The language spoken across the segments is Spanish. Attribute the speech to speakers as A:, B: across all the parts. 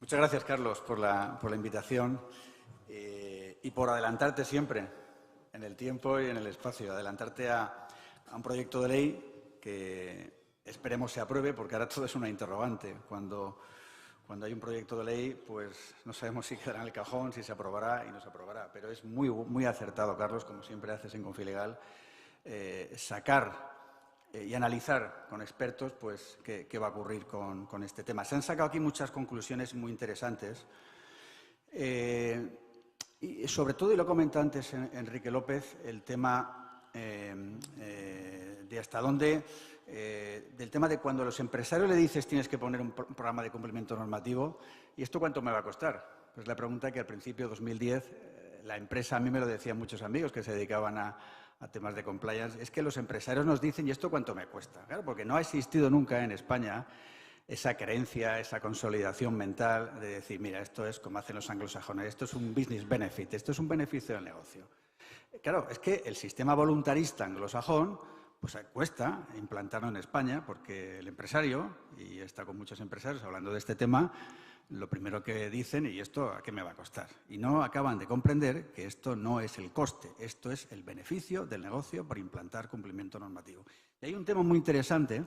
A: Muchas gracias, Carlos, por la invitación y por adelantarte siempre en el tiempo y en el espacio, adelantarte a un proyecto de ley que esperemos se apruebe, porque ahora todo es una interrogante. Cuando hay un proyecto de ley, pues no sabemos si quedará en el cajón, si se aprobará y no se aprobará. Pero es muy acertado, Carlos, como siempre haces en Confilegal, sacar y analizar con expertos pues, qué va a ocurrir con este tema. Se han sacado aquí muchas conclusiones muy interesantes. Y sobre todo, y lo ha comentado antes Enrique López, el tema de hasta dónde, del tema de cuando a los empresarios le dices tienes que poner un programa de cumplimiento normativo, ¿y esto cuánto me va a costar? Pues la pregunta que al principio de 2010 la empresa, a mí me lo decían muchos amigos que se dedicaban a temas de compliance, es que los empresarios nos dicen ¿y esto cuánto me cuesta? Claro, porque no ha existido nunca en España esa creencia, esa consolidación mental de decir, mira, esto es como hacen los anglosajones, esto es un business benefit, esto es un beneficio del negocio. Claro, es que el sistema voluntarista anglosajón pues cuesta implantarlo en España porque el empresario, y está con muchos empresarios hablando de este tema, lo primero que dicen, ¿y esto a qué me va a costar? Y no acaban de comprender que esto no es el coste, esto es el beneficio del negocio por implantar cumplimiento normativo. Y hay un tema muy interesante.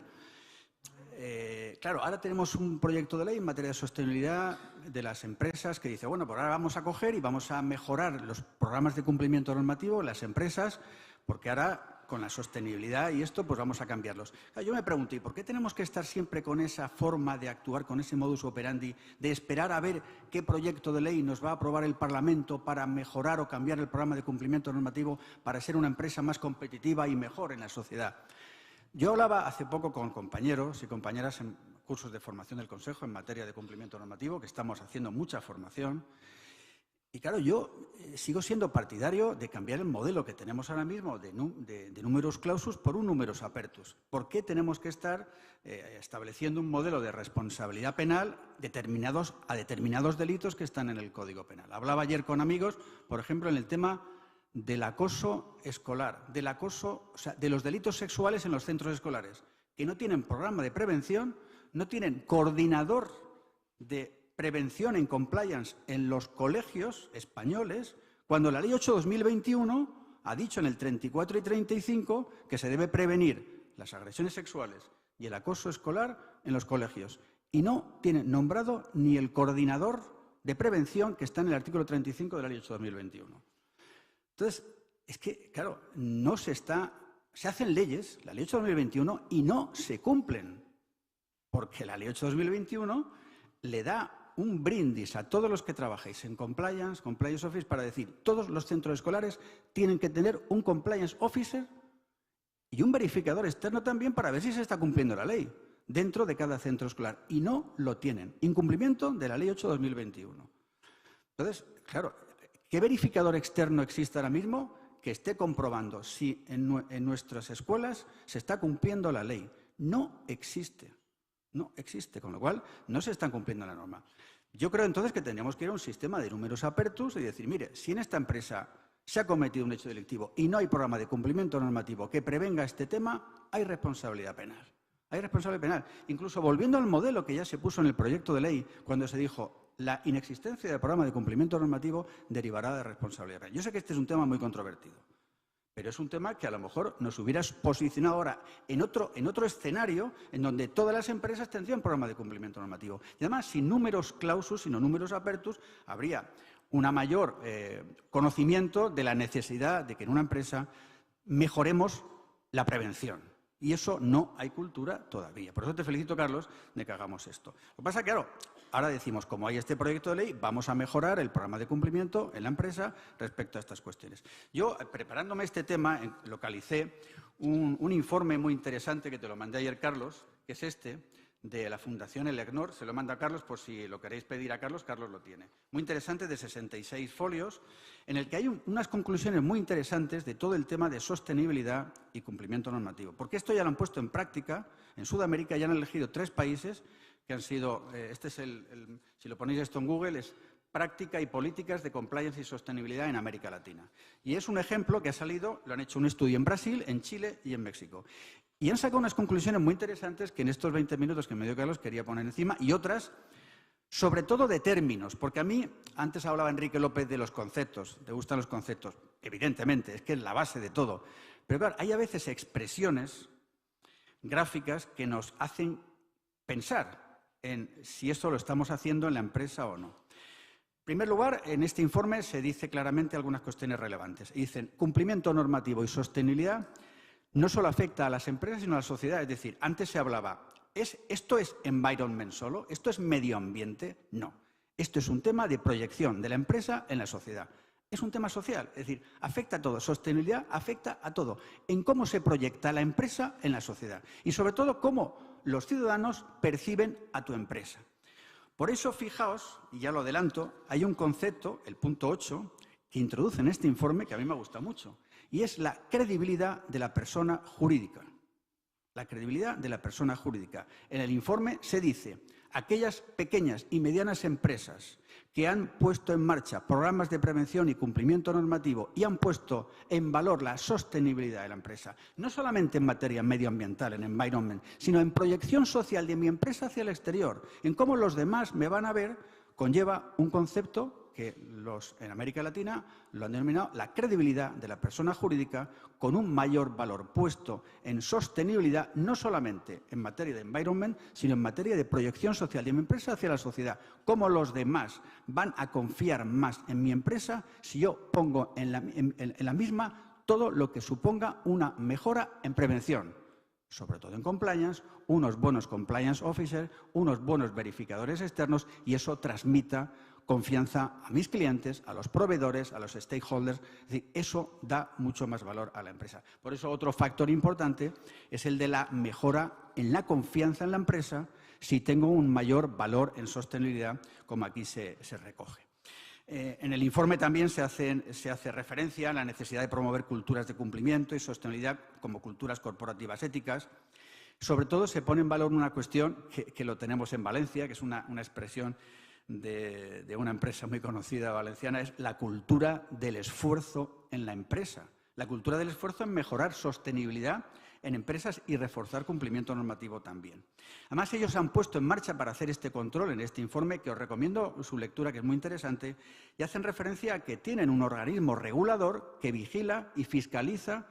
A: Claro, ahora tenemos un proyecto de ley en materia de sostenibilidad de las empresas que dice, bueno, pues ahora vamos a coger y vamos a mejorar los programas de cumplimiento normativo en las empresas, porque ahora con la sostenibilidad y esto, pues vamos a cambiarlos. Claro, yo me pregunto, ¿y por qué tenemos que estar siempre con esa forma de actuar, con ese modus operandi, de esperar a ver qué proyecto de ley nos va a aprobar el Parlamento para mejorar o cambiar el programa de cumplimiento normativo para ser una empresa más competitiva y mejor en la sociedad? Yo hablaba hace poco con compañeros y compañeras en cursos de formación del Consejo en materia de cumplimiento normativo, que estamos haciendo mucha formación. Y claro, yo sigo siendo partidario de cambiar el modelo que tenemos ahora mismo de numerus clausus por un numerus apertus. ¿Por qué tenemos que estar estableciendo un modelo de responsabilidad penal a determinados delitos que están en el Código Penal? Hablaba ayer con amigos, por ejemplo, en el tema del acoso escolar, de los delitos sexuales en los centros escolares, que no tienen programa de prevención, no tienen coordinador de prevención en compliance en los colegios españoles, cuando la Ley 8/2021 ha dicho en el 34 y 35 que se debe prevenir las agresiones sexuales y el acoso escolar en los colegios. Y no tienen nombrado ni el coordinador de prevención que está en el artículo 35 de la Ley 8/2021. Entonces, es que, claro, se hacen leyes, la Ley 8/2021, y no se cumplen, porque la Ley 8/2021 le da un brindis a todos los que trabajéis en compliance office, para decir, todos los centros escolares tienen que tener un compliance officer y un verificador externo también para ver si se está cumpliendo la ley dentro de cada centro escolar. Y no lo tienen. Incumplimiento de la Ley 8/2021. Entonces, claro, ¿qué verificador externo existe ahora mismo que esté comprobando si en nuestras escuelas se está cumpliendo la ley? No existe. No existe, con lo cual no se están cumpliendo la norma. Yo creo entonces que tendríamos que ir a un sistema de numerus apertus y decir, mire, si en esta empresa se ha cometido un hecho delictivo y no hay programa de cumplimiento normativo que prevenga este tema, hay responsabilidad penal. Hay responsabilidad penal. Incluso volviendo al modelo que ya se puso en el proyecto de ley, cuando se dijo la inexistencia del programa de cumplimiento normativo derivará de responsabilidad penal. Yo sé que este es un tema muy controvertido, pero es un tema que a lo mejor nos hubiera posicionado ahora en otro escenario en donde todas las empresas tendrían programa de cumplimiento normativo. Y además, sin numerus clausus, sino numerus apertus, habría un mayor conocimiento de la necesidad de que en una empresa mejoremos la prevención. Y eso no hay cultura todavía. Por eso te felicito, Carlos, de que hagamos esto. Lo que pasa es que, claro, ahora decimos, como hay este proyecto de ley, vamos a mejorar el programa de cumplimiento en la empresa respecto a estas cuestiones. Yo, preparándome este tema, localicé un informe muy interesante que te lo mandé ayer, Carlos, que es este, de la Fundación El EGNOR. Se lo manda a Carlos por si lo queréis pedir a Carlos, Carlos lo tiene. Muy interesante, de 66 folios, en el que hay unas conclusiones muy interesantes de todo el tema de sostenibilidad y cumplimiento normativo. Porque esto ya lo han puesto en práctica. En Sudamérica ya han elegido 3 países que han sido, este es si lo ponéis esto en Google, es práctica y políticas de compliance y sostenibilidad en América Latina. Y es un ejemplo que ha salido, lo han hecho un estudio en Brasil, en Chile y en México. Y han sacado unas conclusiones muy interesantes que en estos 20 minutos que me dio Carlos quería poner encima, y otras Sobre todo de términos, porque a mí, antes hablaba Enrique López de los conceptos, ¿te gustan los conceptos? Evidentemente, es que es la base de todo. Pero claro, hay a veces expresiones gráficas que nos hacen pensar en si esto lo estamos haciendo en la empresa o no. En primer lugar, en este informe se dice claramente algunas cuestiones relevantes. Y dicen, cumplimiento normativo y sostenibilidad no solo afecta a las empresas, sino a la sociedad. Es decir, antes se hablaba, ¿esto es environment solo? ¿Esto es medio ambiente? No. Esto es un tema de proyección de la empresa en la sociedad. Es un tema social, es decir, afecta a todo. Sostenibilidad afecta a todo. En cómo se proyecta la empresa en la sociedad. Y sobre todo, cómo los ciudadanos perciben a tu empresa. Por eso, fijaos, y ya lo adelanto, hay un concepto, el punto 8, que introduce en este informe que a mí me gusta mucho, y es la credibilidad de la persona jurídica. La credibilidad de la persona jurídica. En el informe se dice, aquellas pequeñas y medianas empresas que han puesto en marcha programas de prevención y cumplimiento normativo y han puesto en valor la sostenibilidad de la empresa, no solamente en materia medioambiental, en environment, sino en proyección social de mi empresa hacia el exterior, en cómo los demás me van a ver, conlleva un concepto que en América Latina lo han denominado la credibilidad de la persona jurídica con un mayor valor puesto en sostenibilidad, no solamente en materia de environment, sino en materia de proyección social de mi empresa hacia la sociedad. Cómo los demás van a confiar más en mi empresa si yo pongo en la misma todo lo que suponga una mejora en prevención, sobre todo en compliance, unos buenos compliance officers, unos buenos verificadores externos y eso transmita confianza a mis clientes, a los proveedores, a los stakeholders. Es decir, eso da mucho más valor a la empresa. Por eso otro factor importante es el de la mejora en la confianza en la empresa si tengo un mayor valor en sostenibilidad, como aquí se recoge. En el informe también se hace referencia a la necesidad de promover culturas de cumplimiento y sostenibilidad como culturas corporativas éticas. Sobre todo se pone en valor una cuestión que lo tenemos en Valencia, que es una expresión de una empresa muy conocida valenciana, es la cultura del esfuerzo en la empresa. La cultura del esfuerzo en mejorar sostenibilidad en empresas y reforzar cumplimiento normativo también. Además, ellos han puesto en marcha para hacer este control en este informe, que os recomiendo su lectura, que es muy interesante, y hacen referencia a que tienen un organismo regulador que vigila y fiscaliza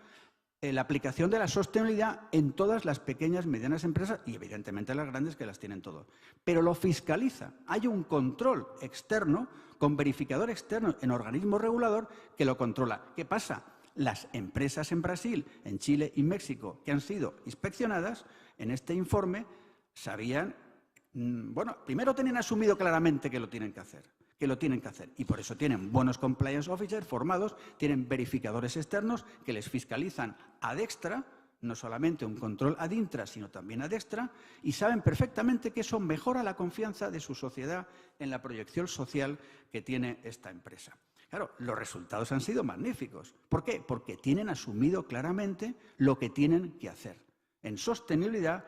A: la aplicación de la sostenibilidad en todas las pequeñas y medianas empresas y, evidentemente, las grandes que las tienen todas. Pero lo fiscaliza. Hay un control externo, con verificador externo en organismo regulador que lo controla. ¿Qué pasa? Las empresas en Brasil, en Chile y México que han sido inspeccionadas en este informe sabían, bueno, primero tenían asumido claramente que lo tienen que hacer. Y por eso tienen buenos compliance officers formados, tienen verificadores externos que les fiscalizan ad extra, no solamente un control ad intra, sino también ad extra, y saben perfectamente que eso mejora la confianza de su sociedad en la proyección social que tiene esta empresa. Claro, los resultados han sido magníficos. ¿Por qué? Porque tienen asumido claramente lo que tienen que hacer en sostenibilidad,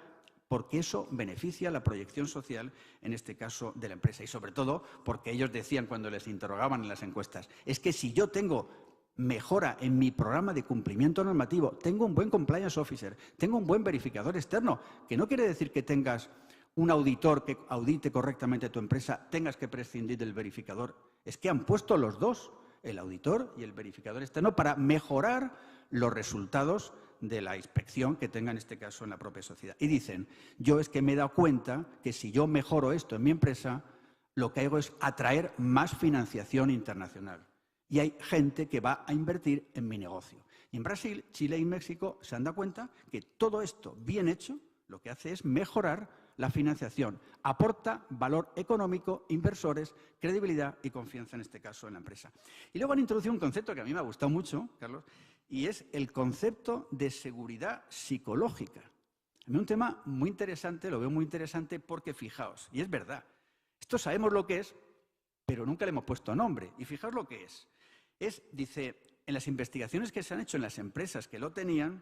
A: porque eso beneficia la proyección social, en este caso, de la empresa. Y sobre todo porque ellos decían cuando les interrogaban en las encuestas, es que si yo tengo mejora en mi programa de cumplimiento normativo, tengo un buen compliance officer, tengo un buen verificador externo, que no quiere decir que tengas un auditor que audite correctamente tu empresa, tengas que prescindir del verificador. Es que han puesto los dos, el auditor y el verificador externo, para mejorar los resultados de la inspección que tenga en este caso en la propia sociedad. Y dicen, yo es que me he dado cuenta que si yo mejoro esto en mi empresa, lo que hago es atraer más financiación internacional. Y hay gente que va a invertir en mi negocio. Y en Brasil, Chile y México se han dado cuenta que todo esto bien hecho lo que hace es mejorar la financiación, aporta valor económico, inversores, credibilidad y confianza en este caso en la empresa. Y luego han introducido un concepto que a mí me ha gustado mucho, Carlos, y es el concepto de seguridad psicológica. A mí un tema muy interesante, lo veo muy interesante porque, fijaos, y es verdad, esto sabemos lo que es, pero nunca le hemos puesto nombre. Y fijaos lo que es. Dice, en las investigaciones que se han hecho en las empresas que lo tenían,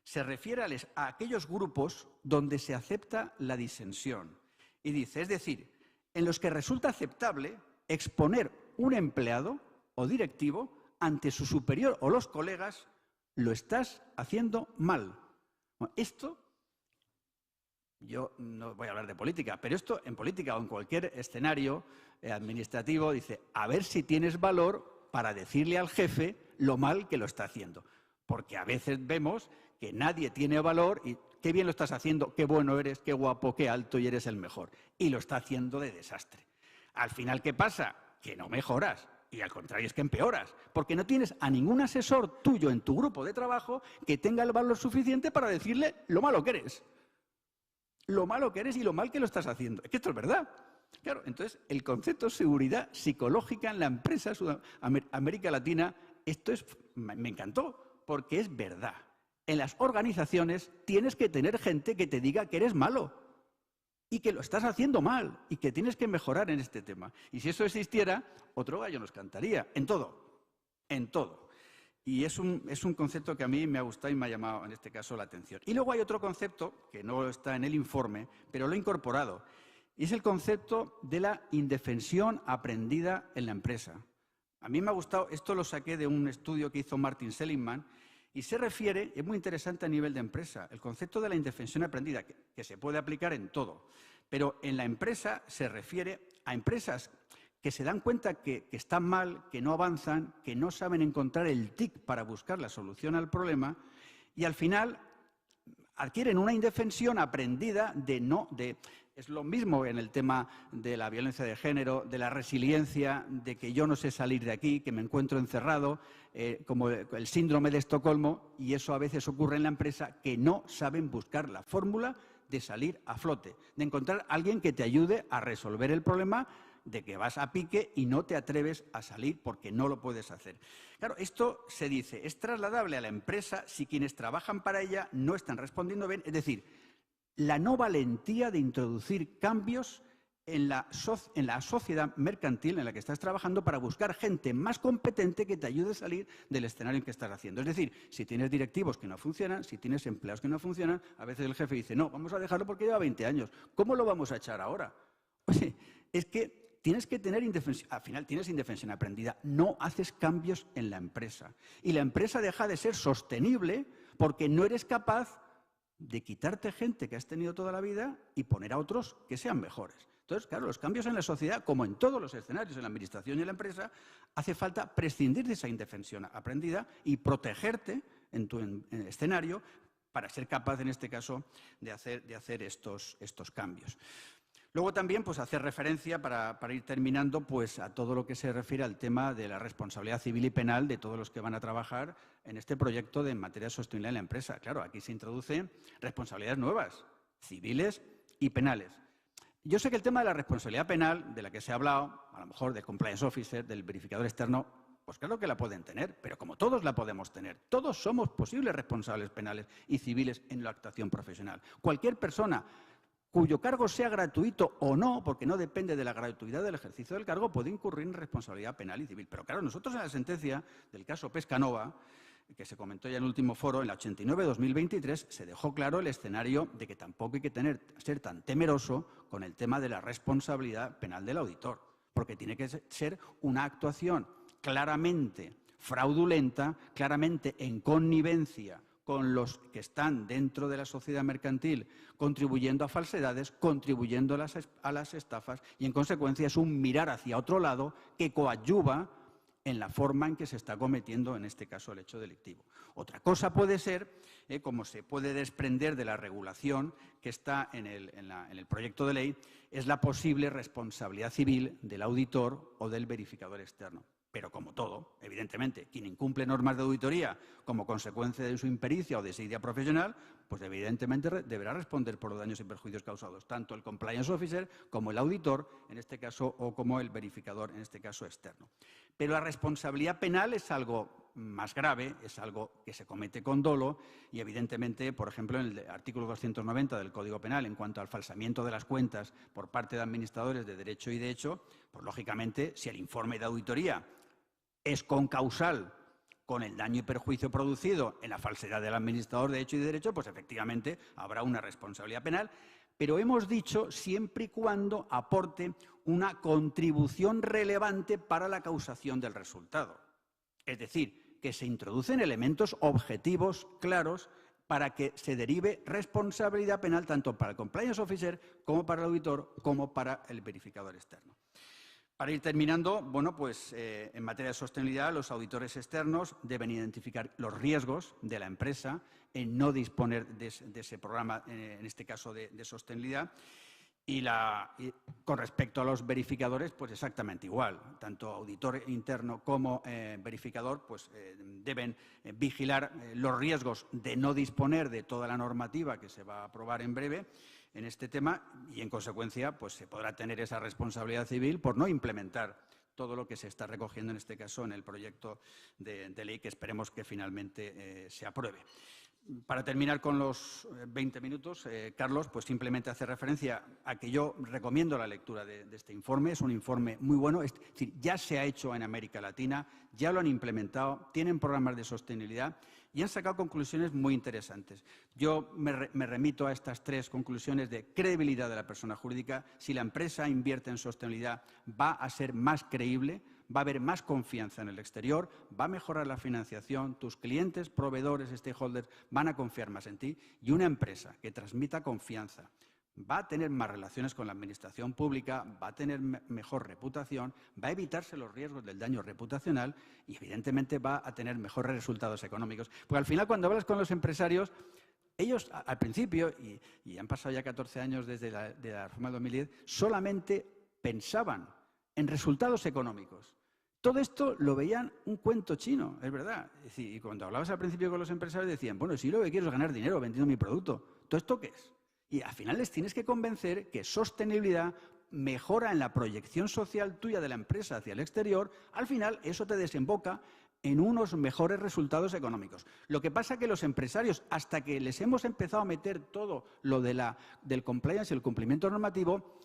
A: se refiere a aquellos grupos donde se acepta la disensión. Y dice, es decir, en los que resulta aceptable exponer un empleado o directivo ante su superior o los colegas, lo estás haciendo mal. Bueno, esto yo no voy a hablar de política, pero esto en política o en cualquier escenario administrativo dice, a ver si tienes valor para decirle al jefe lo mal que lo está haciendo. Porque a veces vemos que nadie tiene valor y qué bien lo estás haciendo, qué bueno eres, qué guapo, qué alto y eres el mejor. Y lo está haciendo de desastre. Al final, ¿qué pasa? Que no mejoras. Y al contrario, es que empeoras, porque no tienes a ningún asesor tuyo en tu grupo de trabajo que tenga el valor suficiente para decirle lo malo que eres. Lo malo que eres y lo mal que lo estás haciendo. Es que esto es verdad. Claro, entonces, el concepto de seguridad psicológica en la empresa América Latina, me encantó, porque es verdad. En las organizaciones tienes que tener gente que te diga que eres malo y que lo estás haciendo mal y que tienes que mejorar en este tema. Y si eso existiera, otro gallo nos cantaría, en todo, en todo. Y es un concepto que a mí me ha gustado y me ha llamado, en este caso, la atención. Y luego hay otro concepto, que no está en el informe, pero lo he incorporado, y es el concepto de la indefensión aprendida en la empresa. A mí me ha gustado, esto lo saqué de un estudio que hizo Martin Seligman, y se refiere, es muy interesante a nivel de empresa, el concepto de la indefensión aprendida, que se puede aplicar en todo. Pero en la empresa se refiere a empresas que se dan cuenta que están mal, que no avanzan, que no saben encontrar el TIC para buscar la solución al problema y al final adquieren una indefensión aprendida es lo mismo en el tema de la violencia de género, de la resiliencia, de que yo no sé salir de aquí, que me encuentro encerrado, como el síndrome de Estocolmo, y eso a veces ocurre en la empresa, que no saben buscar la fórmula de salir a flote, de encontrar a alguien que te ayude a resolver el problema, de que vas a pique y no te atreves a salir porque no lo puedes hacer. Claro, esto se dice, es trasladable a la empresa si quienes trabajan para ella no están respondiendo bien, es decir, la no valentía de introducir cambios en la sociedad mercantil en la que estás trabajando para buscar gente más competente que te ayude a salir del escenario en que estás haciendo. Es decir, si tienes directivos que no funcionan, si tienes empleados que no funcionan, a veces el jefe dice, no, vamos a dejarlo porque lleva 20 años. ¿Cómo lo vamos a echar ahora? Oye, es que tienes que tener indefensión, al final tienes indefensión aprendida, no haces cambios en la empresa. Y la empresa deja de ser sostenible porque no eres capaz de quitarte gente que has tenido toda la vida y poner a otros que sean mejores. Entonces, claro, los cambios en la sociedad, como en todos los escenarios, en la administración y en la empresa, hace falta prescindir de esa indefensión aprendida y protegerte en tu escenario para ser capaz, en este caso, de hacer estos cambios. Luego también pues, hacer referencia, para ir terminando, pues, a todo lo que se refiere al tema de la responsabilidad civil y penal de todos los que van a trabajar en este proyecto en materia de sostenibilidad en la empresa. Claro, aquí se introducen responsabilidades nuevas, civiles y penales. Yo sé que el tema de la responsabilidad penal, de la que se ha hablado, a lo mejor del compliance officer, del verificador externo, pues claro que la pueden tener, pero como todos la podemos tener. Todos somos posibles responsables penales y civiles en la actuación profesional. Cualquier persona cuyo cargo sea gratuito o no, porque no depende de la gratuidad del ejercicio del cargo, puede incurrir en responsabilidad penal y civil. Pero claro, nosotros en la sentencia del caso Pescanova, que se comentó ya en el último foro, en la 89-2023, se dejó claro el escenario de que tampoco hay que ser tan temeroso con el tema de la responsabilidad penal del auditor, porque tiene que ser una actuación claramente fraudulenta, claramente en connivencia con los que están dentro de la sociedad mercantil, contribuyendo a falsedades, contribuyendo a las estafas, y en consecuencia es un mirar hacia otro lado que coadyuva en la forma en que se está cometiendo, en este caso, el hecho delictivo. Otra cosa puede ser, como se puede desprender de la regulación que está en el proyecto de ley, es la posible responsabilidad civil del auditor o del verificador externo. Pero como todo, evidentemente, quien incumple normas de auditoría como consecuencia de su impericia o desidia profesional, pues evidentemente deberá responder por los daños y perjuicios causados, tanto el compliance officer como el auditor, en este caso, o como el verificador, en este caso externo. Pero la responsabilidad penal es algo más grave, es algo que se comete con dolo y, evidentemente, por ejemplo, en el artículo 290 del Código Penal, en cuanto al falsamiento de las cuentas por parte de administradores de derecho y de hecho, pues lógicamente, si el informe de auditoría es concausal con el daño y perjuicio producido en la falsedad del administrador de hecho y de derecho, pues efectivamente habrá una responsabilidad penal, pero hemos dicho siempre y cuando aporte una contribución relevante para la causación del resultado. Es decir, que se introducen elementos objetivos claros para que se derive responsabilidad penal tanto para el compliance officer como para el auditor como para el verificador externo. Para ir terminando, bueno, pues en materia de sostenibilidad, los auditores externos deben identificar los riesgos de la empresa en no disponer de ese programa, en este caso de sostenibilidad. Y con respecto a los verificadores, pues exactamente igual. Tanto auditor interno como verificador pues, deben vigilar los riesgos de no disponer de toda la normativa que se va a aprobar en breve en este tema y, en consecuencia, pues se podrá tener esa responsabilidad civil por no implementar todo lo que se está recogiendo, en este caso, en el proyecto de ley que esperemos que finalmente se apruebe. Para terminar con los 20 minutos, Carlos, pues simplemente hace referencia a que yo recomiendo la lectura de este informe. Es un informe muy bueno. Es decir, ya se ha hecho en América Latina, ya lo han implementado, tienen programas de sostenibilidad y han sacado conclusiones muy interesantes. Yo me remito a estas 3 conclusiones de credibilidad de la persona jurídica. Si la empresa invierte en sostenibilidad, va a ser más creíble, va a haber más confianza en el exterior, va a mejorar la financiación, tus clientes, proveedores, stakeholders van a confiar más en ti y una empresa que transmita confianza va a tener más relaciones con la administración pública, va a tener mejor reputación, va a evitarse los riesgos del daño reputacional y, evidentemente, va a tener mejores resultados económicos. Porque al final, cuando hablas con los empresarios, ellos, al principio, y han pasado ya 14 años desde la reforma del 2010, solamente pensaban en resultados económicos. Todo esto lo veían un cuento chino, es verdad. Es decir, y cuando hablabas al principio con los empresarios decían, bueno, si lo que quiero es ganar dinero vendiendo mi producto, ¿todo esto qué es? Y al final les tienes que convencer que sostenibilidad mejora en la proyección social tuya de la empresa hacia el exterior. Al final eso te desemboca en unos mejores resultados económicos. Lo que pasa es que los empresarios, hasta que les hemos empezado a meter todo lo del compliance y el cumplimiento normativo,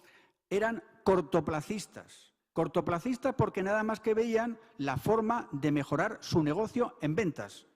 A: eran cortoplacistas. Cortoplacistas porque nada más que veían la forma de mejorar su negocio en ventas.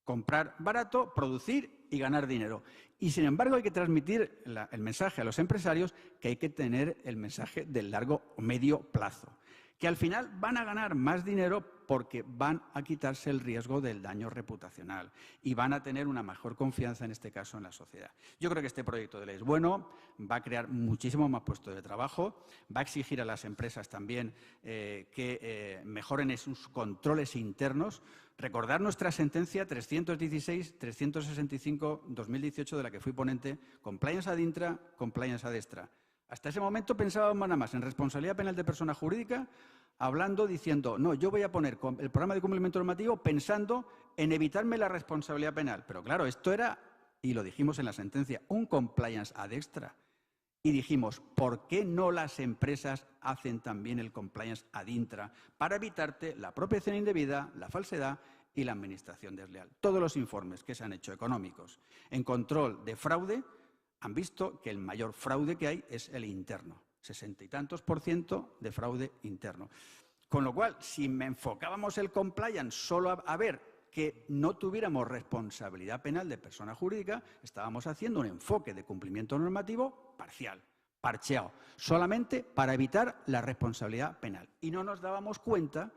A: Comprar barato, producir y ganar dinero. Y, sin embargo, hay que transmitir el mensaje a los empresarios que hay que tener el mensaje del largo o medio plazo. Que al final van a ganar más dinero porque van a quitarse el riesgo del daño reputacional y van a tener una mejor confianza, en este caso, en la sociedad. Yo creo que este proyecto de ley es bueno, va a crear muchísimos más puestos de trabajo, va a exigir a las empresas también que mejoren sus controles internos. Recordar nuestra sentencia 316-365-2018, de la que fui ponente, compliance ad intra, compliance ad extra. Hasta ese momento pensábamos nada más en responsabilidad penal de persona jurídica, diciendo, no, yo voy a poner el programa de cumplimiento normativo pensando en evitarme la responsabilidad penal. Pero claro, esto era, y lo dijimos en la sentencia, un compliance ad extra. Y dijimos, ¿por qué no las empresas hacen también el compliance ad intra para evitarte la apropiación indebida, la falsedad y la administración desleal? Todos los informes que se han hecho económicos en control de fraude han visto que el mayor fraude que hay es el interno, 60 y tantos % de fraude interno. Con lo cual, si me enfocábamos el compliance solo a ver que no tuviéramos responsabilidad penal de persona jurídica, estábamos haciendo un enfoque de cumplimiento normativo parcial, parcheado, solamente para evitar la responsabilidad penal. Y no nos dábamos cuenta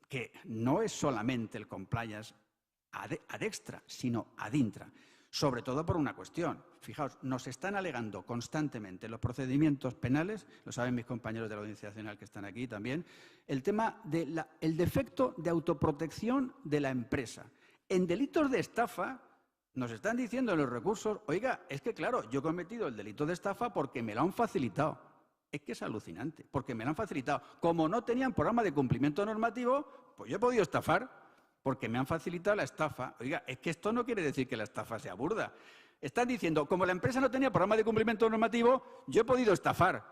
A: que no es solamente el compliance ad extra, sino ad intra. Sobre todo por una cuestión. Fijaos, nos están alegando constantemente los procedimientos penales, lo saben mis compañeros de la Audiencia Nacional que están aquí también, el tema del defecto de autoprotección de la empresa. En delitos de estafa nos están diciendo en los recursos, oiga, es que claro, yo he cometido el delito de estafa porque me lo han facilitado. Es que es alucinante, porque me lo han facilitado. Como no tenían programa de cumplimiento normativo, pues yo he podido estafar, porque me han facilitado la estafa. Oiga, es que esto no quiere decir que la estafa sea burda. Están diciendo, como la empresa no tenía programa de cumplimiento normativo, yo he podido estafar.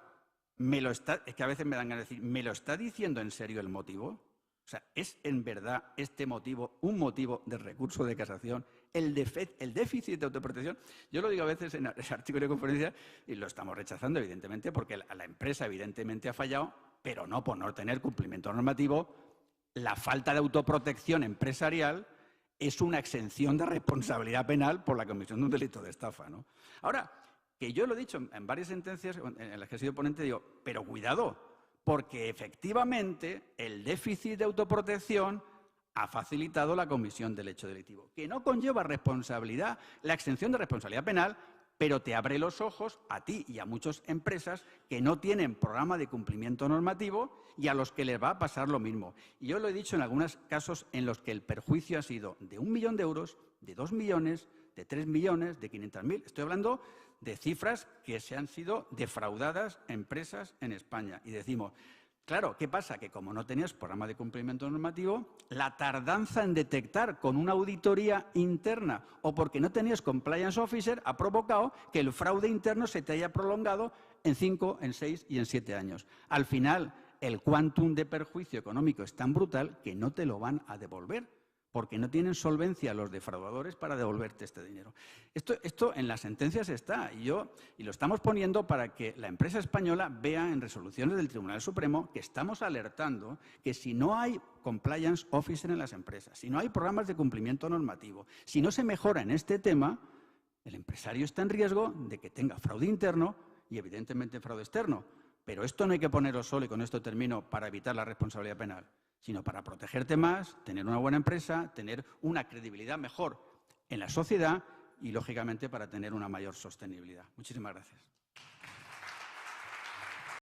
A: Es que a veces me dan ganas de decir, ¿me lo está diciendo en serio el motivo? O sea, ¿es en verdad este motivo un motivo de recurso de casación? El déficit de autoprotección. Yo lo digo a veces en artículos de conferencia y lo estamos rechazando, evidentemente, porque la empresa evidentemente ha fallado, pero no por no tener cumplimiento normativo. La falta de autoprotección empresarial es una exención de responsabilidad penal por la comisión de un delito de estafa, ¿no? Ahora, que yo lo he dicho en varias sentencias en las que he sido ponente, digo, pero cuidado, porque efectivamente el déficit de autoprotección ha facilitado la comisión del hecho delictivo, que no conlleva responsabilidad, la exención de responsabilidad penal, pero te abre los ojos a ti y a muchas empresas que no tienen programa de cumplimiento normativo y a los que les va a pasar lo mismo. Y yo lo he dicho en algunos casos en los que el perjuicio ha sido de 1 millón de euros, de 2 millones, de 3 millones, de 500.000. Estoy hablando de cifras que se han sido defraudadas empresas en España. Y decimos, claro, ¿qué pasa? Que como no tenías programa de cumplimiento normativo, la tardanza en detectar con una auditoría interna o porque no tenías compliance officer ha provocado que el fraude interno se te haya prolongado en 5, en 6 y en 7 años. Al final, el quantum de perjuicio económico es tan brutal que no te lo van a devolver, porque no tienen solvencia los defraudadores para devolverte este dinero. Esto en las sentencias está, y lo estamos poniendo para que la empresa española vea en resoluciones del Tribunal Supremo que estamos alertando que si no hay compliance officer en las empresas, si no hay programas de cumplimiento normativo, si no se mejora en este tema, el empresario está en riesgo de que tenga fraude interno y evidentemente fraude externo. Pero esto no hay que ponerlo solo, y con esto termino, para evitar la responsabilidad penal, sino para protegerte más, tener una buena empresa, tener una credibilidad mejor en la sociedad y, lógicamente, para tener una mayor sostenibilidad. Muchísimas gracias.